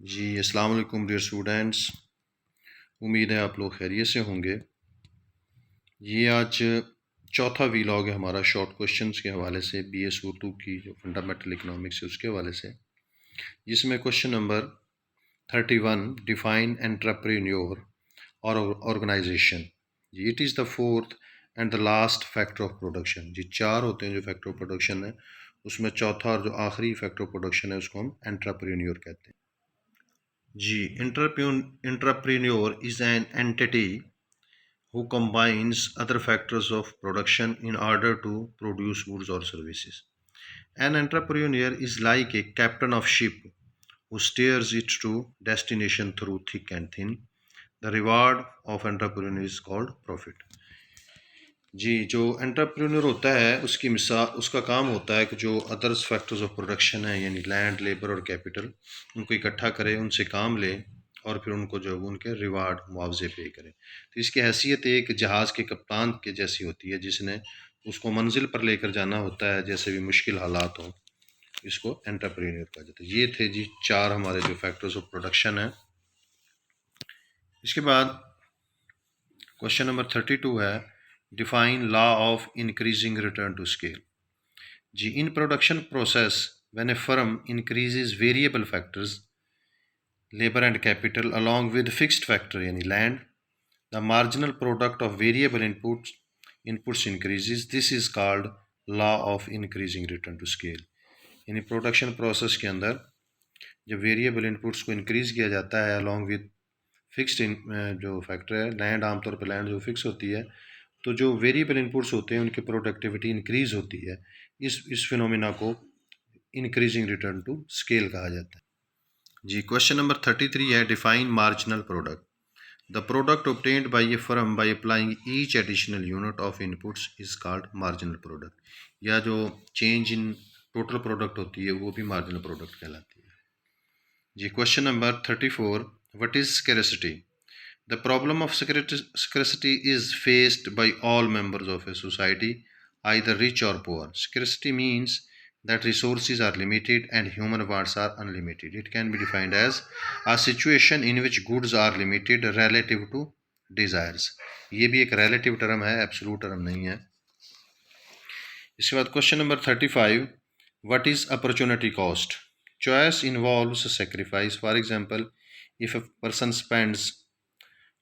जी अस्सलाम वालेकुम dear students. उम्मीद है आप लोग खैरियत से होंगे। ये आज चौथा वीलॉग है हमारा शॉर्ट क्वेश्चंस के हवाले से, बीएस उर्दू की जो फंडामेंटल इकोनॉमिक्स है उसके हवाले से, जिसमें क्वेश्चन नंबर 31 डिफाइन एंटरप्रेन्योर और ऑर्गेनाइजेशन। जी it is the fourth and the last factor of production. जी चार होते हैं जो फैक्टर ऑफ प्रोडक्शन है, उसमें चौथा और जो आखिरी फैक्टर ऑफ प्रोडक्शन है उसको हम एंटरप्रेन्योर कहते हैं। जी entrepreneur is an entity who combines other factors of production in order to produce goods or services. An entrepreneur is like a captain of ship who steers it to destination through thick and thin. The reward of entrepreneur is called profit. जी जो entrepreneur होता है उसकी मिसाल उसका काम होता है कि जो अदर्स फैक्टर्स ऑफ प्रोडक्शन है यानी लैंड, लेबर और कैपिटल, उनको इकट्ठा करे, उनसे काम ले और फिर उनको जो उनके रिवार्ड मुआवजे पे करे। तो इसकी हैसियत एक जहाज़ के कप्तान के जैसी होती है जिसने उसको मंजिल पर लेकर जाना होता है जैसे भी मुश्किल हालात हों। इसको एंटरप्रेन्योर कहा जाता है। ये थे जी चार हमारे जो फैक्टर्स ऑफ प्रोडक्शन है। इसके बाद क्वेश्चन नंबर 32 है define law of increasing return to scale. जी in production process when a firm increases variable factors labour and capital along with fixed factor यानी land, the marginal product of variable inputs increases, this is called law of increasing return to scale. यानी production process के अंदर जब variable inputs को increase किया जाता है along with fixed जो फैक्टर है लैंड, आमतौर पर लैंड जो फिक्स होती है, तो जो वेरिएबल इनपुट्स होते हैं उनकी प्रोडक्टिविटी इंक्रीज होती है। इस फिनोमिना को इंक्रीजिंग रिटर्न टू स्केल कहा जाता है। जी क्वेश्चन नंबर 33 है define marginal product. The product obtained by a firm by applying each additional unit of inputs is called marginal product। या जो चेंज इन टोटल प्रोडक्ट होती है वो भी मार्जिनल प्रोडक्ट कहलाती है। जी question number 34 what is scarcity. The problem of scarcity is faced by all members of a society, either rich or poor. Scarcity means that resources are limited and human wants are unlimited. It can be defined as a situation in which goods are limited relative to desires. ये भी एक relative term है, absolute term नहीं है। इसके बाद question number 35 what is opportunity cost? Choice involves sacrifice. For example, if a person spends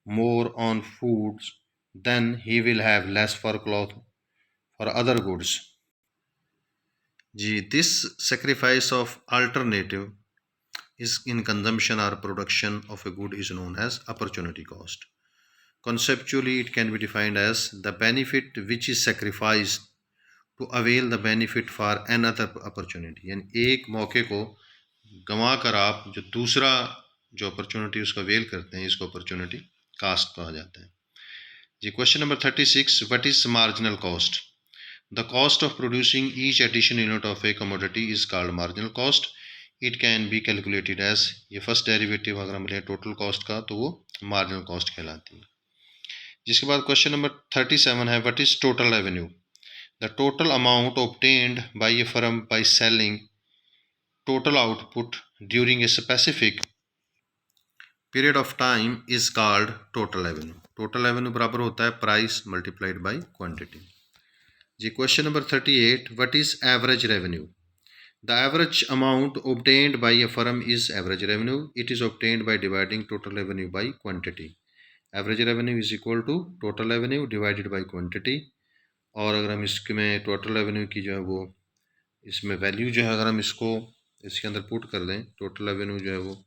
more on foods, then he will have less for cloth or other goods. This sacrifice of alternative is in consumption or production of a good is known as opportunity cost. Conceptually, it can be defined as the benefit which is sacrificed to avail the benefit for another opportunity। यानी एक मौके को गंवा कर आप जो दूसरा जो अपॉर्चुनिटी उसका वेल करते हैं, इसको अपॉर्चुनिटी कास्ट कहा जाता है। जी question number 36 what is marginal cost. The cost of producing each additional unit of a commodity is called marginal cost. It can be calculated as, ये फर्स्ट डेरिवेटिव अगर हम लें टोटल कॉस्ट का तो वो मार्जिनल कॉस्ट कहलाती है। जिसके बाद क्वेश्चन नंबर 37 है what is total revenue. The total amount obtained by a firm by selling total output during a specific period of time is called total revenue. Total revenue बराबर होता है price multiplied by quantity. जी question number 38 what is average revenue. The average amount obtained by a firm is average revenue. It is obtained by dividing total revenue by quantity. Average revenue is equal to total revenue divided by quantity. और अगर हम इसमें total revenue की जो है वो इसमें value जो है अगर हम इसको इसके अंदर पुट कर दें, टोटल रेवेन्यू जो है वो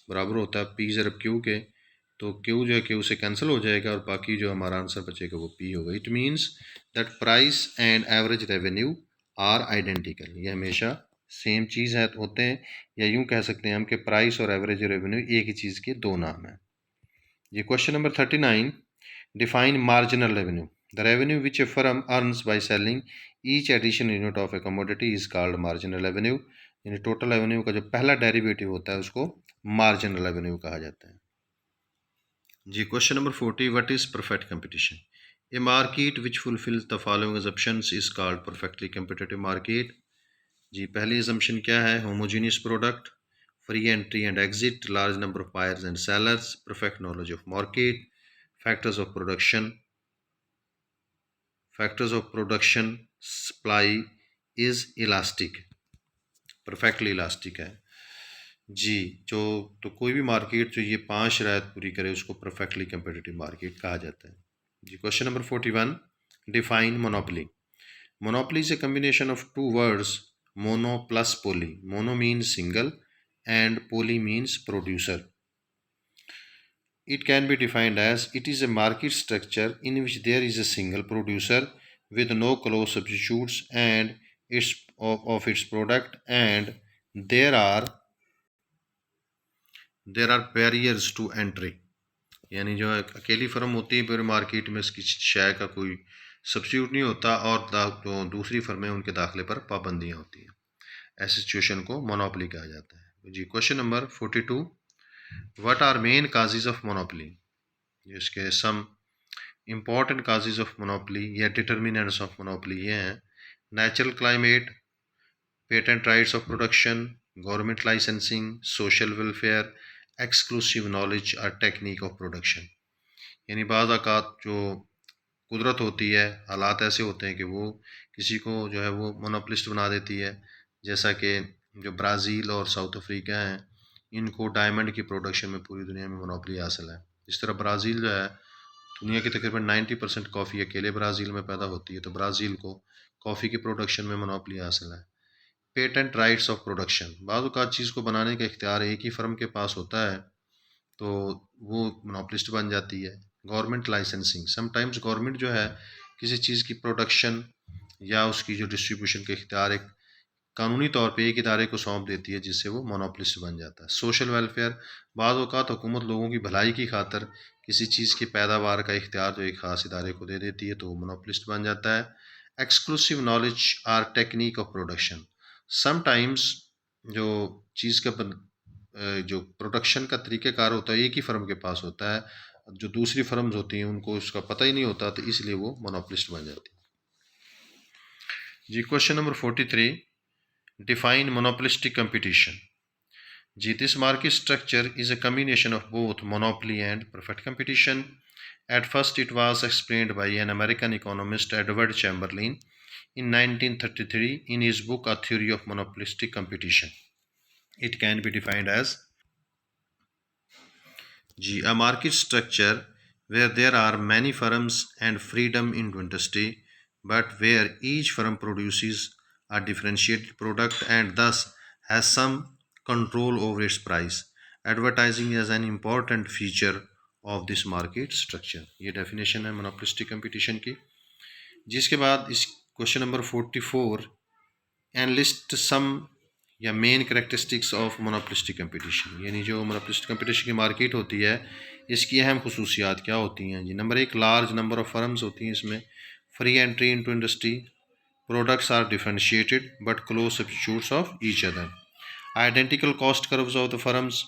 बराबर होता है पी ज़रब क्यू के, तो क्यू जो है क्यू से कैंसिल हो जाएगा और बाकी जो हमारा आंसर बचेगा वो पी होगा। It means that price and average revenue are identical. ये हमेशा सेम चीज़ है होते हैं, या यूँ कह सकते हैं हम कि प्राइस और एवरेज रेवेन्यू एक ही चीज़ के दो नाम हैं। ये question number 39 define marginal revenue. The revenue which A firm earns by selling each additional unit of a commodity is called marginal revenue. यानी टोटल रेवेन्यू का जो पहला डेरिवेटिव होता है उसको मार्जिनल रेवेन्यू कहा जाता है। जी question number 40 what is perfect competition. A market which fulfils the following assumptions is called perfectly competitive market. जी पहली असम्पशन क्या है, homogeneous product. free entry and exit, large number of buyers and sellers, perfect knowledge of market, factors of production, supply is elastic, perfectly elastic है जी। जो तो कोई भी market जो ये 5 शराइत पूरी करे उसको परफेक्टली कंपेटिटिव मार्केट कहा जाता है जी। Question number 41, define monopoly. Monopoly is a combination of two words, mono plus poly. Mono means single and poly means producer. It can be defined as it is a market structure in which there is a single producer with no close substitutes and of its product, and there are barriers to entry. यानी जो अकेली firm होती है पूरे market में इसकी share का कोई सब्सिट्यूट नहीं होता और जो दूसरी फर्में उनके दाखिले पर पाबंदियां होती हैं। ऐसी सिचुएशन को मोनोपोली कहा जाता है जी। Question number 42, what are main causes of monopoly. इसके some important causes of monopoly या डिटर्मिनेंट्स ऑफ मोनोपोली ये हैं: natural climate, patent rights of production, government licensing, social welfare, exclusive knowledge और टेक्निक ऑफ प्रोडक्शन। यानी बाज़ औक़ात जो कुदरत होती है, हालात ऐसे होते हैं कि वो किसी को जो है वो मोनोपोलिस्ट बना देती है। जैसा कि जो ब्राज़ील और साउथ अफ्रीका हैं, इनको डायमंड की प्रोडक्शन में पूरी दुनिया में मोनोपोली हासिल है। इस तरह ब्राज़ील जो है दुनिया की तकरीबन 90% कॉफ़ी अकेले ब्राज़ील में पैदा होती है, तो ब्राज़ील को कॉफ़ी की प्रोडक्शन में मोनोपोली हासिल है। पेटेंट राइट्स ऑफ प्रोडक्शन, बाज़ औक़ात चीज़ को बनाने का इख्तियार एक ही फर्म के पास होता है तो वो मोनोपोलिस्ट बन जाती है। गवर्नमेंट लाइसेंसिंग, समटाइम्स गवर्नमेंट जो है किसी चीज़ की प्रोडक्शन या उसकी जो डिस्ट्रीब्यूशन का इख्तियार एक कानूनी तौर पे एक इदारे को सौंप देती है, जिससे वो मोनोपोलिस्ट बन जाता है। सोशल वेलफेयर, बाज़ औक़ात हुकूमत लोगों की भलाई की खातर किसी चीज़ की पैदावार का इख्तियार जो एक ख़ास इदारे को दे देती है तो वो मोनोपोलिस्ट बन जाता है। Exclusive knowledge R technique of production, sometimes जो चीज़ का जो प्रोडक्शन का तरीक़ेकार होता है एक ही फर्म के पास होता है, जो दूसरी फर्म्स होती हैं उनको उसका पता ही नहीं होता, तो इसलिए वो मोनोपोलिस्ट बन जाती है जी। Question number 43, define monopolistic competition जी। This market structure is a combination of both monopoly and perfect competition. At first it was explained by an American economist, Edward Chamberlain, in 1933 in his book A Theory of Monopolistic Competition. It can be defined as a market structure where there are many firms and freedom in industry, but where each firm produces a differentiated product and thus has some control over its price. Advertising is an important feature of this market structure. ये definition है monopolistic competition की। जिसके बाद इस question number 44, analyst सम या main characteristics of monopolistic competition. यानी जो monopolistic competition की मार्केट होती है इसकी अहम खसूसियात क्या होती हैं जी। Number 1, large number of firms होती हैं इसमें। Free entry into industry, products are differentiated but close substitutes of each other, identical cost curves of the firms,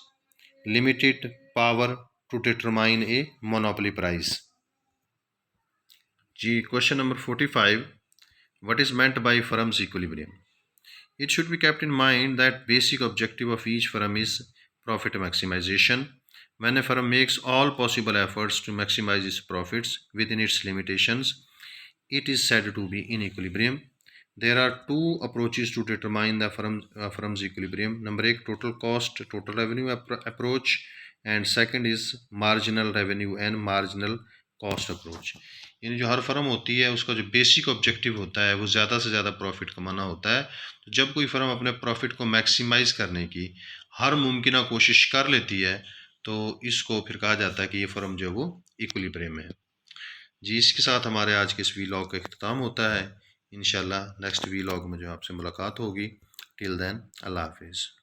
limited power to determine a monopoly price जी। Question number 45, what is meant by firms equilibrium. It should be kept in mind that basic objective of each firm is profit maximization. When a firm makes all possible efforts to maximize its profits within its limitations, it is said to be in equilibrium. There are two approaches to determine the firm's equilibrium. Number 1, total cost, total revenue approach, and second is marginal revenue and marginal cost approach. यानी जो हर firm होती है उसका जो basic objective होता है वो ज़्यादा से ज़्यादा प्रॉफिट कमाना होता है। तो जब कोई फर्म अपने प्रॉफिट को मैक्सिमाइज़ करने की हर मुमकिन कोशिश कर लेती है तो इसको फिर कहा जाता है कि ये फर्म जो है वो इक्विलिब्रियम में है जी। इसके साथ हमारे आज के इस वीलॉग का इख्तिताम होता है। इंशाल्लाह नेक्स्ट वीलॉग में जो आपसे मुलाकात होगी। टिल देन, अल्लाह हाफिज़।